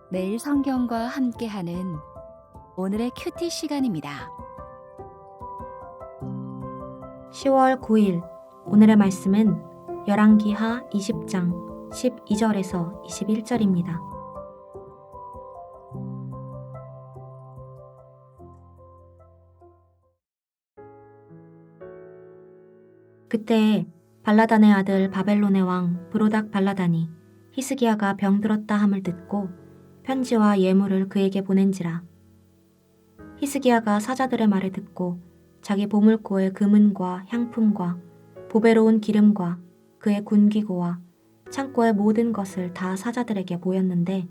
매일 성경과 함께하는 오늘의 큐티 시간입니다. 10월 9일 오늘의 말씀은 열왕기하 20장 12절에서 21절입니다. 그때 발라단의 아들 바벨론의 왕 브로닥 발라단이 히스기야가 병들었다 함을 듣고 편지와 예물을 그에게 보낸지라. 히스기야가 사자들의 말을 듣고 자기 보물고의 금은과 향품과 보배로운 기름과 그의 군기고와 창고의 모든 것을 다 사자들에게 보였는데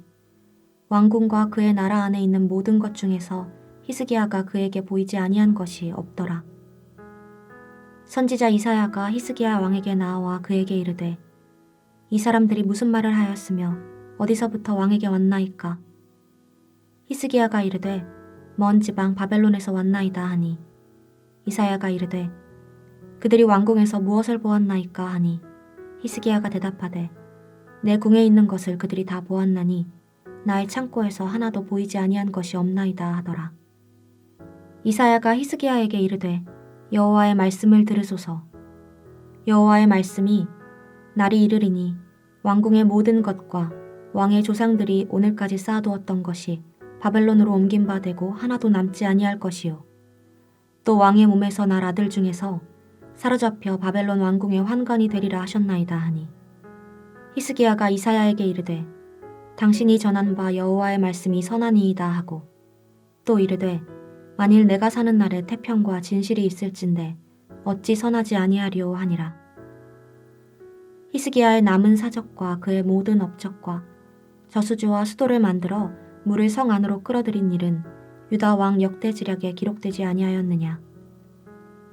왕궁과 그의 나라 안에 있는 모든 것 중에서 히스기야가 그에게 보이지 아니한 것이 없더라. 선지자 이사야가 히스기야 왕에게 나와 그에게 이르되 이 사람들이 무슨 말을 하였으며 어디서부터 왕에게 왔나이까? 히스기야가 이르되 먼 지방 바벨론에서 왔나이다 하니 이사야가 이르되 그들이 왕궁에서 무엇을 보았나이까 하니 히스기야가 대답하되 내 궁에 있는 것을 그들이 다 보았나니 나의 창고에서 하나도 보이지 아니한 것이 없나이다 하더라. 이사야가 히스기야에게 이르되 여호와의 말씀을 들으소서. 여호와의 말씀이 날이 이르리니 왕궁의 모든 것과 왕의 조상들이 오늘까지 쌓아두었던 것이 바벨론으로 옮긴 바 되고 하나도 남지 아니할 것이요. 또 왕의 몸에서 날 아들 중에서 사로잡혀 바벨론 왕궁의 환관이 되리라 하셨나이다 하니 히스기야가 이사야에게 이르되 당신이 전한 바 여호와의 말씀이 선하니이다 하고 또 이르되 만일 내가 사는 날에 태평과 진실이 있을진데 어찌 선하지 아니하리오 하니라. 히스기야의 남은 사적과 그의 모든 업적과 저수지와 수도를 만들어 물을 성 안으로 끌어들인 일은 유다 왕 역대지략에 기록되지 아니하였느냐.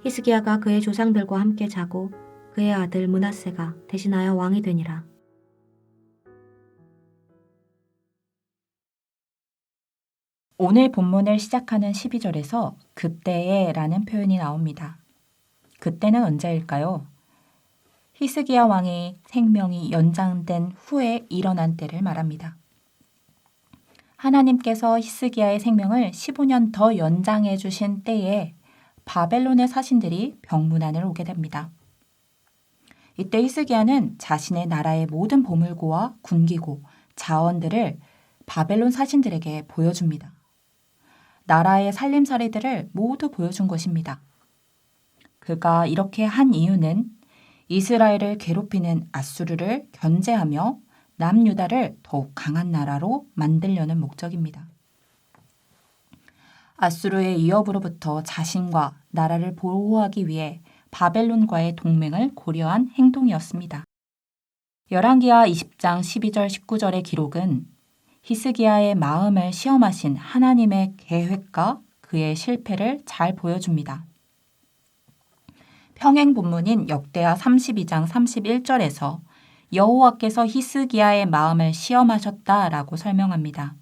히스기야가 그의 조상들과 함께 자고 그의 아들 므낫세가 대신하여 왕이 되니라. 오늘 본문을 시작하는 12절에서 그때에 라는 표현이 나옵니다. 그때는 언제일까요? 히스기야 왕의 생명이 연장된 후에 일어난 때를 말합니다. 하나님께서 히스기야의 생명을 15년 더 연장해 주신 때에 바벨론의 사신들이 병문안을 오게 됩니다. 이때 히스기야는 자신의 나라의 모든 보물고와 군기고, 자원들을 바벨론 사신들에게 보여줍니다. 나라의 살림살이들을 모두 보여준 것입니다. 그가 이렇게 한 이유는 이스라엘을 괴롭히는 아수르를 견제하며 남유다를 더욱 강한 나라로 만들려는 목적입니다. 아수르의 위협으로부터 자신과 나라를 보호하기 위해 바벨론과의 동맹을 고려한 행동이었습니다. 열왕기하 20장 12절 19절의 기록은 히스기야의 마음을 시험하신 하나님의 계획과 그의 실패를 잘 보여줍니다. 평행 본문인 역대하 32장 31절에서 여호와께서 히스기야의 마음을 시험하셨다라고 설명합니다.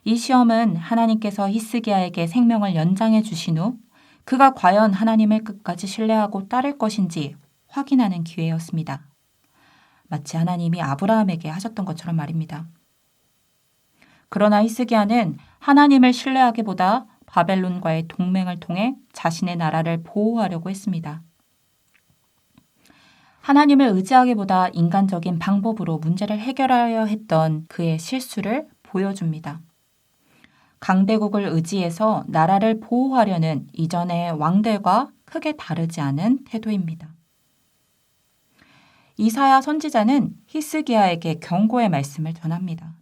이 시험은 하나님께서 히스기야에게 생명을 연장해 주신 후 그가 과연 하나님을 끝까지 신뢰하고 따를 것인지 확인하는 기회였습니다. 마치 하나님이 아브라함에게 하셨던 것처럼 말입니다. 그러나 히스기야는 하나님을 신뢰하기보다 바벨론과의 동맹을 통해 자신의 나라를 보호하려고 했습니다. 하나님을 의지하기보다 인간적인 방법으로 문제를 해결하려 했던 그의 실수를 보여줍니다. 강대국을 의지해서 나라를 보호하려는 이전의 왕들과 크게 다르지 않은 태도입니다. 이사야 선지자는 히스기야에게 경고의 말씀을 전합니다.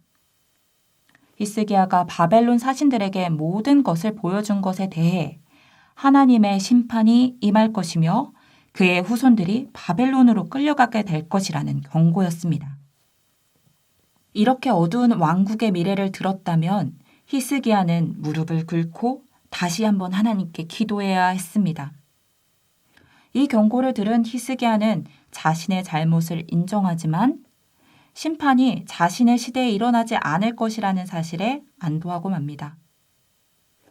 히스기야가 바벨론 사신들에게 모든 것을 보여준 것에 대해 하나님의 심판이 임할 것이며 그의 후손들이 바벨론으로 끌려가게 될 것이라는 경고였습니다. 이렇게 어두운 왕국의 미래를 들었다면 히스기야는 무릎을 꿇고 다시 한번 하나님께 기도해야 했습니다. 이 경고를 들은 히스기야는 자신의 잘못을 인정하지만 심판이 자신의 시대에 일어나지 않을 것이라는 사실에 안도하고 맙니다.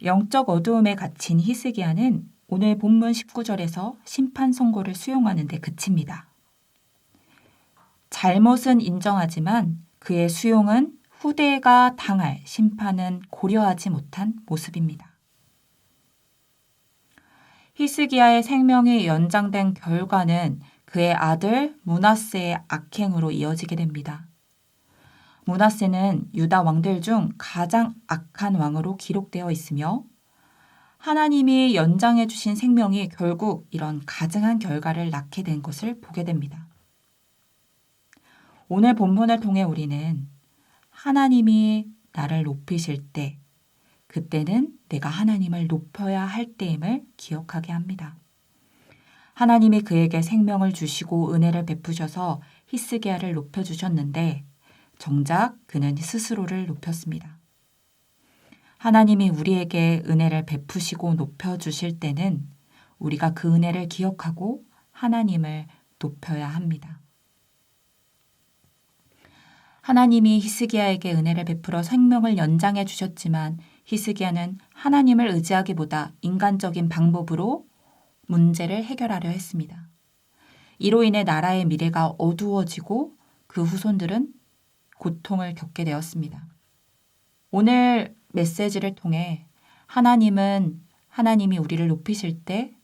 영적 어두움에 갇힌 히스기야는 오늘 본문 19절에서 심판 선고를 수용하는 데 그칩니다. 잘못은 인정하지만 그의 수용은 후대가 당할 심판은 고려하지 못한 모습입니다. 히스기야의 생명이 연장된 결과는 그의 아들 므낫세의 악행으로 이어지게 됩니다. 므낫세는 유다 왕들 중 가장 악한 왕으로 기록되어 있으며 하나님이 연장해 주신 생명이 결국 이런 가증한 결과를 낳게 된 것을 보게 됩니다. 오늘 본문을 통해 우리는 하나님이 나를 높이실 때 그때는 내가 하나님을 높여야 할 때임을 기억하게 합니다. 하나님이 그에게 생명을 주시고 은혜를 베푸셔서 히스기야를 높여주셨는데 정작 그는 스스로를 높였습니다. 하나님이 우리에게 은혜를 베푸시고 높여주실 때는 우리가 그 은혜를 기억하고 하나님을 높여야 합니다. 하나님이 히스기야에게 은혜를 베풀어 생명을 연장해 주셨지만 히스기야는 하나님을 의지하기보다 인간적인 방법으로 문제를 해결하려 했습니다. 이로 인해 나라의 미래가 어두워지고 그 후손들은 고통을 겪게 되었습니다. 오늘 메시지를 통해 하나님이 우리를 높이실 때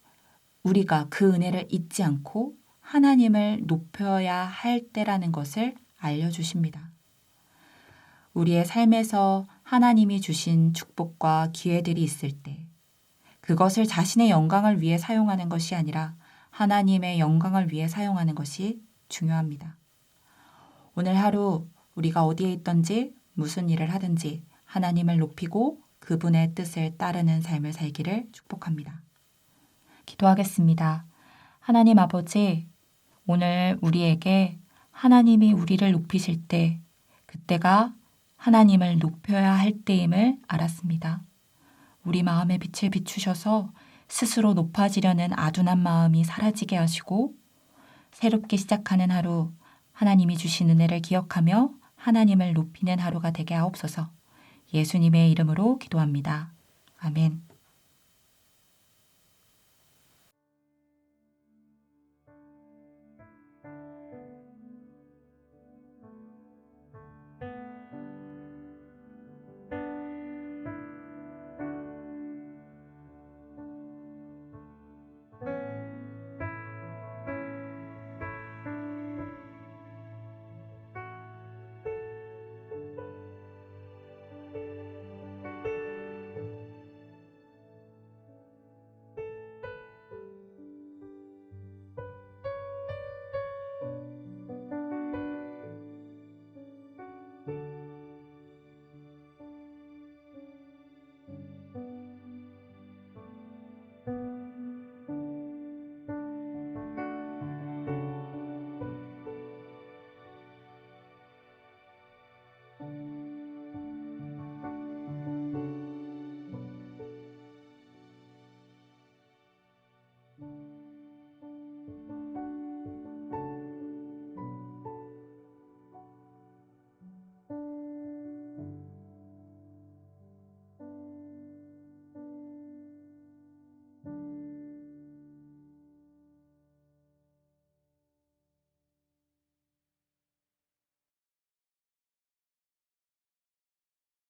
우리가 그 은혜를 잊지 않고 하나님을 높여야 할 때라는 것을 알려주십니다. 우리의 삶에서 하나님이 주신 축복과 기회들이 있을 때 그것을 자신의 영광을 위해 사용하는 것이 아니라 하나님의 영광을 위해 사용하는 것이 중요합니다. 오늘 하루 우리가 어디에 있든지 무슨 일을 하든지 하나님을 높이고 그분의 뜻을 따르는 삶을 살기를 축복합니다. 기도하겠습니다. 하나님 아버지, 오늘 우리에게 하나님이 우리를 높이실 때 그때가 하나님을 높여야 할 때임을 알았습니다. 우리 마음의 빛을 비추셔서 스스로 높아지려는 아둔한 마음이 사라지게 하시고 새롭게 시작하는 하루 하나님이 주신 은혜를 기억하며 하나님을 높이는 하루가 되게 하옵소서. 예수님의 이름으로 기도합니다. 아멘.